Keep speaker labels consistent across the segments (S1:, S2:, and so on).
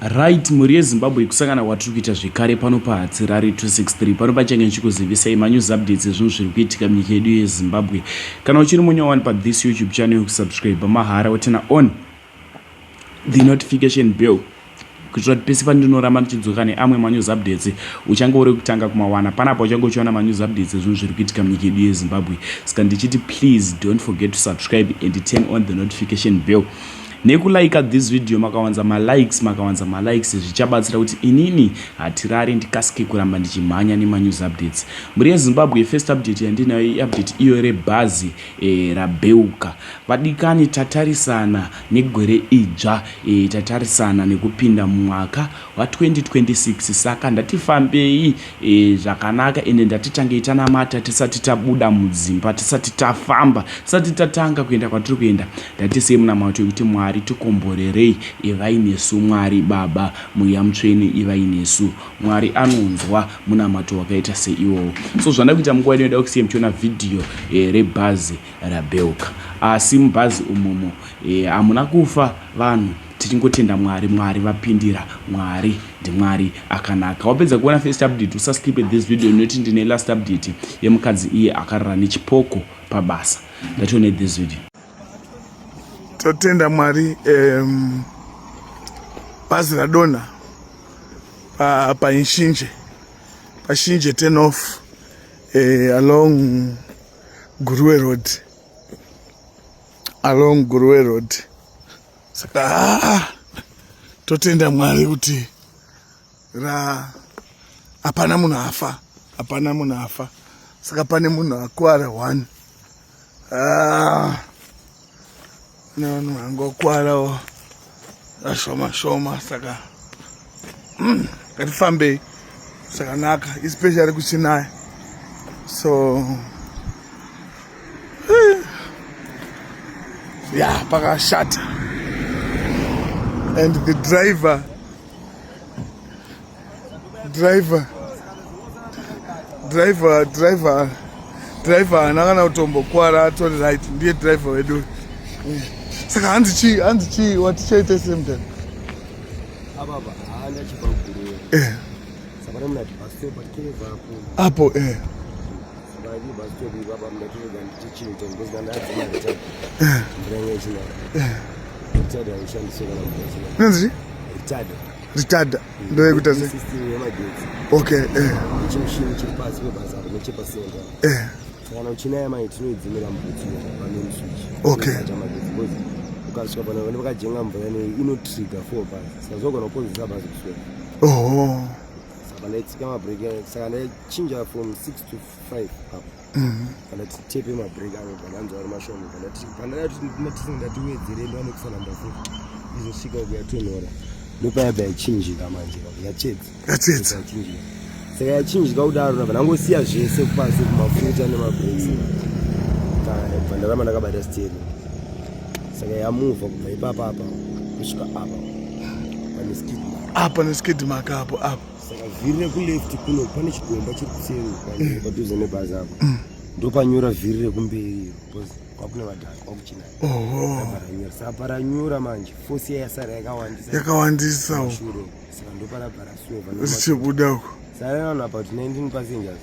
S1: Right, muri yeZimbabwe kusangana kwatiri kuita zvekare pano paHatsirari 263 pano pachange ndichikuzivisai manews updates ezvinhu zviri kuitika munyika yedu yeZimbabwe. Kana uchiri munyowani pathis YouTube channel, kusubscribe mahara wotena on the notification bell kuitira kuti pese pandinoramba ndichidzoka neamwe manews updates uchange uri kutanga kumawana panapo uchange uchiona manews updates ezvinhu zviri kuitika munyika yedu yeZimbabwe. Saka ndichiti please don't forget to subscribe and turn on the notification bell. Nekulike this video makawanza malikes zvichabatsira kuti inini Hatirari ndikasike kuramba ndichimhanya news updates. Muri yeZimbabwe first update yandinayo update iyo rebhazi rabeuka. Vadikani tatarisana negore idzva, tatarisana nekupinda mumwaka wa2026. Saka ndatifambei zvakanaka ende ndatitange tanamata tisati tabuda mudzimba, tisati tafamba, tisati tatanga kuenda kwatiri kuenda. Ndatisei munamato yekuti Mwari tikomborerei, ivai nesu Mwari Baba Mweya Mutsvene, ivai nesu. Mwari anonzwa munamato wakaita seiwowo. So zvanda kuita munguva inoda kusiya muchiona video rebhazi rabeuka. Asi mubhazi umomo hamuna kufa vanhu, tichingotenda Mwari vapindira. Mwari ndiMwari akanaka. Wapedza kuona first update usaskip this video noti ndine last update yemukadzi iye akarara nechipoko pabasa. Ndatione this video.
S2: Totenda Mwari. Bhazi radonha pashinje 10 off along Guruwe Road. Saka totenda Mwari kuti hapana munhu afa. Saka pane munhu akuwara 1. Vanhu vangokwarawo ashoma. Saka ngatifambei zvakanaka, especially kuchinaya. So yeah, pakashata. And the driver anakana kutombokwara atori right, ndiye driver wedu. Saka hanzi chi watichaita semda
S3: ababa haana chipaguru sabara mnati pastor bakeva
S2: apo
S3: sabari pastor baba mnati ndichichinja ngozi ndadzima ndata ndenge china tada ushandiswa kana mbuzi
S2: nanzi ritada ndo yekuita se
S3: system yemagetsi.
S2: Okay
S3: chimshini chiri pasi pebasa nechepasenda kana uchinaya mai tinoidzimira mbuzi pamene switch.
S2: Okay
S3: Ukasvika pano vanenge vakajenga mvura inotrigger 4 bus. Saka zvogona kukonzeresa bhazi kuswera. Saka ndaitsika mabhireki, saka ndachinja from 6 to 5 apo. Kana titepe mabhireki anobva ndanzwa ari mashoma. Ndatiwedzere ndo anokusana namba 4 izosvika kuya 10 hora. Ndopayabva yachinjika manje
S2: yachinjika.
S3: Saka yachinjika kudaro ndabva ndangosiya zvese kupasi kumafuta nemabhireki. Ndabva ndaramba ndakabata steering. Saka yamuva kubva ipapa apa kusvika apa pane skid mark apo. Saka vhiri rekuleft kuno pane chigomba chiri kuseri padhuze nebhazi apo. Ndopanyura vhiri rekumberi kwakune vadhaka kwakuchinayo. Saka paranyura manje fosi yasara
S2: yakawandisa.
S3: Saka ndoparabhara sweva
S2: zichibuda uko.
S3: Saka vanhu about 19 passengers.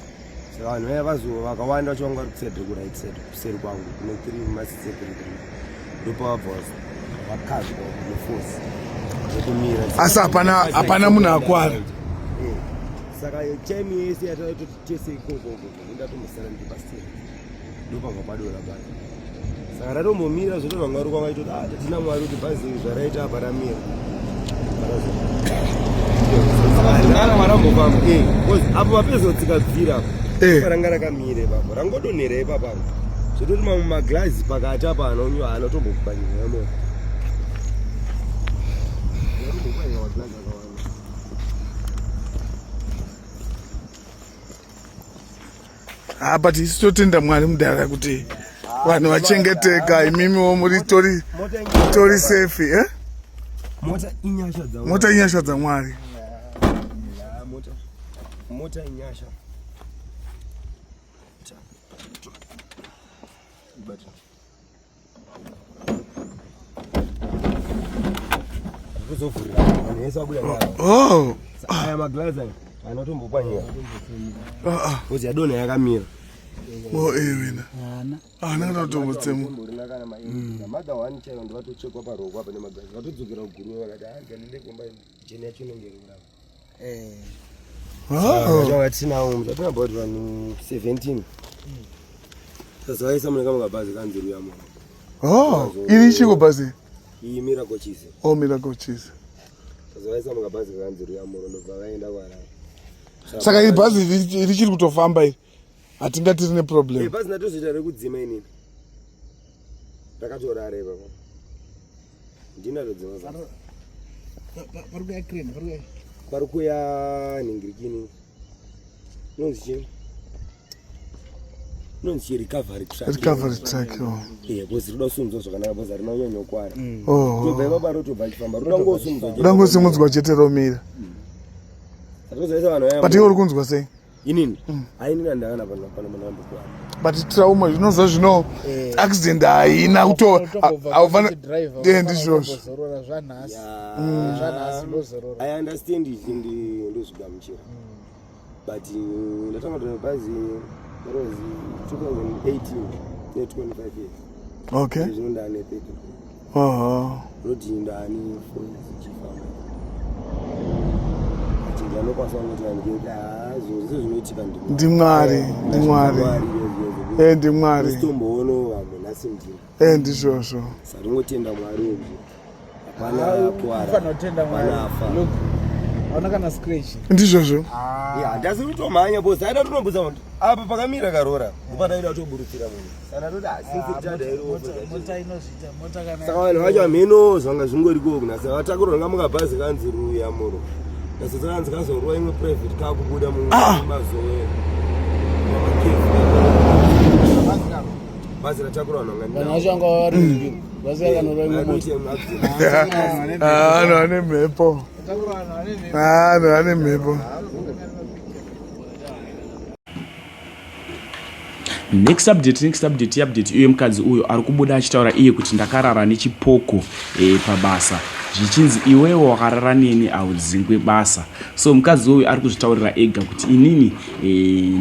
S3: Saka vanhu vaya vakawanda vacho vanga vari kuseri right side kuseri kwangu kune 3 masisepiriti.
S2: Asi hapana munhu akwara.
S3: Saka time yese yataiti tese ikoko ndatomusara ndipaseri ndopabva padora bhazi. Saka ratombomira zvoto vamwe vari kwavaitoti tatina Mwari kuti bhazi zvaraita apa ramira. Apo vapezotsika bvira apo ranga rakamire papo rangodonhera ipapo apo zvototi mamwe maglazi pakati apa anotombokupanyira moto.
S2: But isu totenda Mwari mudara kuti vanhu vachengeteka, imimiwo muri tori safe. Mota inyasha dzaMwari.
S3: Mota inyasha. kuzovhurira vanhu vese vabuda nawo.
S2: Oh.
S3: Aya maglass aya anotombopwanyira kozi yadonha yakamira.
S2: Wina. Nanga utombotsemwa.
S3: Mother one chaiyo ndivatochekwa paroko apa nemaglass vatodzokera kuguru vakati ganile kumba jeni yacho inenge irurama. Zvanga tinawo mutatu about vanhu 17. Sasa vaisa munenge mukabhazi kanzi Ruyamo.
S2: Iri chiko bhazi?
S3: Iyi Miracle Cheese.
S2: Miracle Cheese.
S3: Sasa vaisa mukabhazi kanzi Ruyamo ndobva vaenda kwaRara.
S2: Saka iri bhazi richiri kutofamba iri. Hatingati rine problem.
S3: Bhazi ndatozoita rekudzima inini. Rakatorara ipapo. Ndinatodzima bhazi.
S2: Parikuya crane,
S3: parikuya nhingirikini. Nonzi chii? Nonzi recovery track.
S2: Recovery track.
S3: Bhozi roda kusunzwa zvakanaka bhozi harina kunyanya kukwara. Tobva ipapo rotobva chifamba roda ngosimudzwa.
S2: Roda ngosimudzwa chete romira.
S3: Atozoisa vanhu vaya.
S2: But iwe uri kunzwa sei?
S3: Inini? Hainini handakana pano munambo kukwara.
S2: But trauma zvinozva zvino accident haina kuto haufana ndizvozvo.
S3: I understand ndozvigamuchira. But ndatanga kutora bhazi that was 2018 ne 25 years.
S2: Okay.
S3: Zvinondane 30. Roti ndani for chifamba. Ndinokwanisa kuti zvose zvinoitika
S2: ndimwari. Ndimwari.
S3: Sitomboona vanhu nasimdini.
S2: Ndizvozvo.
S3: Saringotenda Mwari uyu. Hapana kuwara.
S4: Hapana kutenda Mwari. Look. Hauna kana scratch.
S2: Ndizvozvo.
S3: Ndasi kutomhanya bosi aida kutombudza kuti apa pakamira karora kupata ida kutoburutsira munhu. Sana toti asisi tada iro.
S4: Mota inozvita mota kana.
S3: Saka vanhu vacho mhino zvanga zvingoriko kunasa vatakurwa ngamukabhazi kanzi Ruyamo. Sasa zanzi kazorwa imwe private car kubuda mumazoe. Bhazi ratakura vanhu vangani.
S4: Vanhu vacho vanga vari bhazi rakanyorwa imwe mota.
S2: Ane mhepo. Ane mhepo.
S1: Next update uye mukadzi uyo ari kubuda achitaura iye kuti ndakarara nechipoko pabasa zvichinzi iwewo wakarara neni audzingwe basa. So mukadzi uyu ari kuzvitaurira ega kuti inini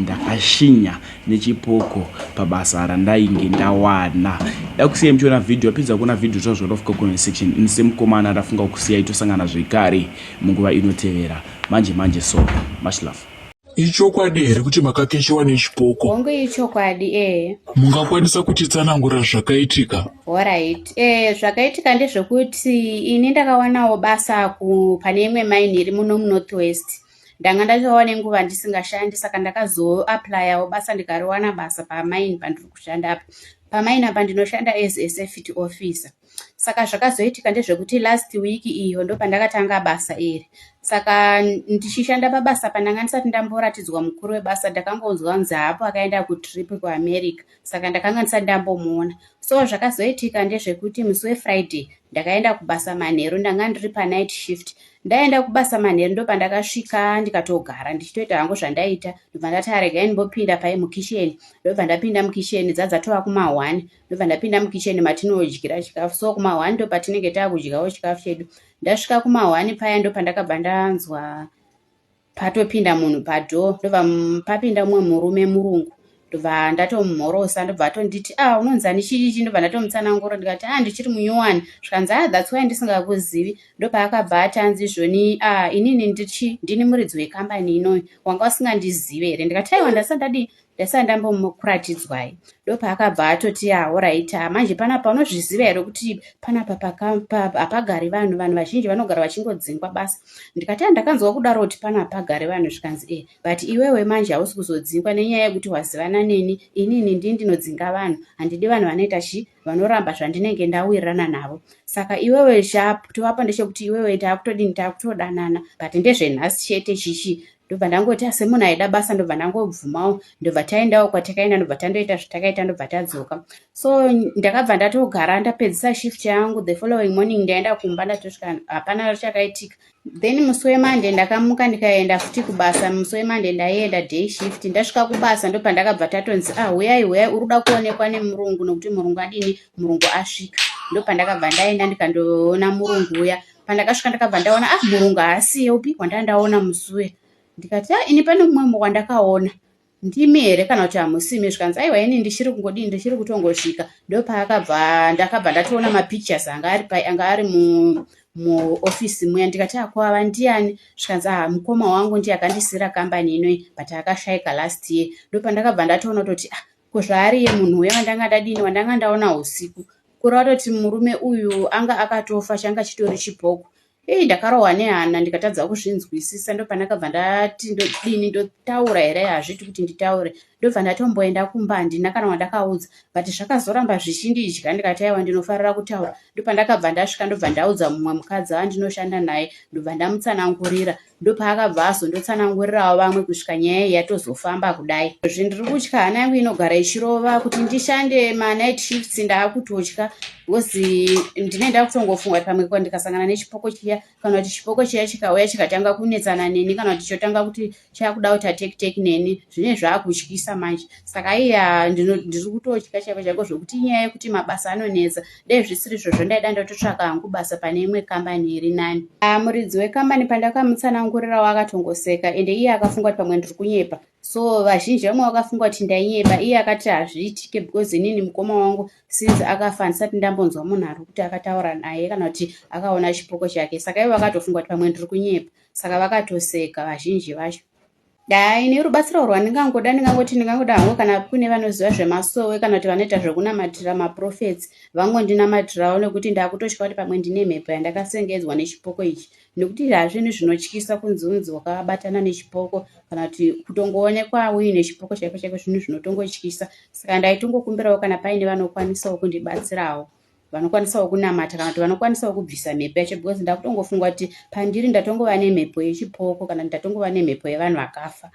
S1: ndakashinya nechipoko pabasa randainge ndawana. Dakusiyai muchiona vhidhiyo apedza kuona vhidhiyo tozvonofuka comment section ini semukomana ndafunga kusiyai tosangana zvekare munguva inotevera. Manje so much love.
S5: Ichokwadi here kuti makakeshewa nechipoko?
S6: Hongu ichokwadi
S5: Mungakwanisa kutitsanangura zvakaitika?
S6: Alright. Zvakaitika ndezvekuti ini ndakawanawo basa pane imwe mine iri muno Northwest. Ndanga ndatowana nguva ndisingashandi saka ndakazoapplyyawo basa ndikariwana basa pamine pandiri kushanda apa. Pamine apa ndinoshanda as a safety officer. Saka zvakazoitika ndezvekuti last week iyo ndo pandakatanga basa iri. Saka ndichishanda pabasa pandanga ndisati ndamboratidzwa mukuru webasa ndakangonzwa kunzi hapo akaenda kutrip kuAmerica. Saka ndakanga ndisati ndambomuona. So zvakazoitika ndezvekuti musi weFriday ndakaenda kubasa manheru ndanga ndiri panight shift. Ndaenda kubasa manheru ndo pandakasvika ndikatogara ndichitoita hangu zvandaita. Ndobva ndati regai ndimbopinda pai mukitchen. Ndobva ndapinda mukitchen dzadzatova kuma1. Ndobva ndapinda mukitchen matinodyira chikafu. So kuma1 ndo patinenge takudyawo chikafu chedu. Ndasvika kuma1 paya ndo pandakabva ndanzwa patopinda munhu padoo. Ndobva papinda mumwe murume murungu. Ndobva ndatomumhorosa ndobva atonditi unonzani chii ndobva ndatomutsanangura ndikati ndichiri munyowani zvikanzi that's why ndisingakuzivi. Ndopaakabva atanzi zvoni inini ndini muridzi wekambani inoyi wanga usingandizive here. Ndikati aiwa ndasandadi ndambomuratidzwai. Ndopaakabva atoti alright manje panapa unozviziva here kuti panapa hapagari vanhu vazhinji vanogara vachingodzingwa basa. Ndikati ndakanzwa kudaro kuti panapa pagari vanhu zvikanzi but iwewe manje hausi kuzodzingwa nenyaya yekuti wazivana neni. Inini ndinodzinga vanhu handidi vanhu vanoita vanoramba zvandinenge ndawirirana navo. Saka iwewe tovapo ndechekuti iwewe takutodanana but ndezvenhasi chete chichi. Ndobva ndangoti semunhu aida basa ndobva ndangobvumawo ndobva taendawo kwatakaenda ndobva tandoita zvatakaita ndobva tadzoka. So ndakabva ndatogara ndapedzisa shift yangu. The following morning ndaenda kumba ndatosvika hapana chakaitika. Then musi weMonday ndakamuka ndikaenda futi kubasa. Musi weMonday ndaienda day shift. Ndasvika kubasa ndobva ndakabva tatonzi uyai urikuda kuonekwa nemurungu nokuti murungu adini murungu asvika. Ndobva ndakabva ndaenda ndikandoona murungu uya. Pandakasvika ndakabva ndaona murungu haasiyopi wandandaona musi ndikati ini pane mumwe wandakaona ndimi here kana kuti hamusimi. Zvikanzi aiwa ini ndichiri kungodini ndichiri kutongosvika. Ndopaakabva ndakabva ndatoona mapictures anga ari muofisi muya. Ndikati kwava ndiani? Zvikanzi mukoma wangu ndiye akandisira kambani inoi but akashaika last year. Ndopandakabva ndatoona kuti kuzvaariye munhu uya wandanga ndaona usiku kureva kuti murume uyu anga akatofa changa chitori chipoko. Ndakarohwa nehana ndikatadza kuzvinzwisisa. Ndopandakabva ndati ndodini ndotaura here hazviti kuti nditaure. Ndobva ndatomboenda kumba handina kana wandakaudza but zvakazoramba zvichindidya. Ndikati aiwa ndinofarira kutaura. Ndopandakabva ndasvika ndobva ndaudza mumwe mukadzi wandinoshanda naye ndobva ndamutsanangurira. Ndopaakabva azondotsanangurirawo vamwe kusvika nyaya yatozofamba kudai. Zvindiri kutya hana yangu inogara ichirova kuti ndishande manight shifts ndaakutotya because ndinenda kutongofunga pamwe ndikasangana nechipoko chiya kana kuti chipoko chiya chikauya chikatanga kunetsana neni kana kuti chotanga kuti chakuda kuti atek neni zvine zvaakutyisa manje. Saka ndiri kutotya chako zvokuti inyaya yekuti mabasa anonetsa. Dai zvisiri izvozvo ndaida ndototsvaka hangu basa pane imwe kambani iri nani. Muridzi wekambani pandakamutsanangurirawo akatongoseka ende iye akafunga kuti pamwe ndiri kunyepa. So vazhinji vamwe vakafunga kuti ndainyepa. Iye akati hazviitike because inini mukoma wangu since akafa ndisati ndambonzwa munhu ari kuti akataura naye kana kuti akaona chipoko chake. Saka ivo vakatofunga kuti pamwe ndiri kunyepa. Saka vakatoseka vazhinji vacho. Ine rubatsiro ndingangoda hangu kana kune vanoziva zvemasowe kana kuti vanoita zvekunamatira maprofets vangondinamatirawo nekuti ndakutotya kuti pamwe ndine mhepo yandakasengedzwa nechipoko ichi. Nekuti hazvini zvinotyisa kunzi wakabatana nechipoko kana kuti kutongoonekwa uine chipoko chaiko zvinhu zvinotongotyisa. Saka ndaitongokumbirawo kana paine vanokwanisawo kundibatsirawo vanokwanisawo kunamata kana kuti vanokwanisawo kubvisa mhepo yacho because ndakutongofunga kuti pandiri ndatongova nemhepo yechipoko kana ndatongova nemhepo yevanhu vakafa.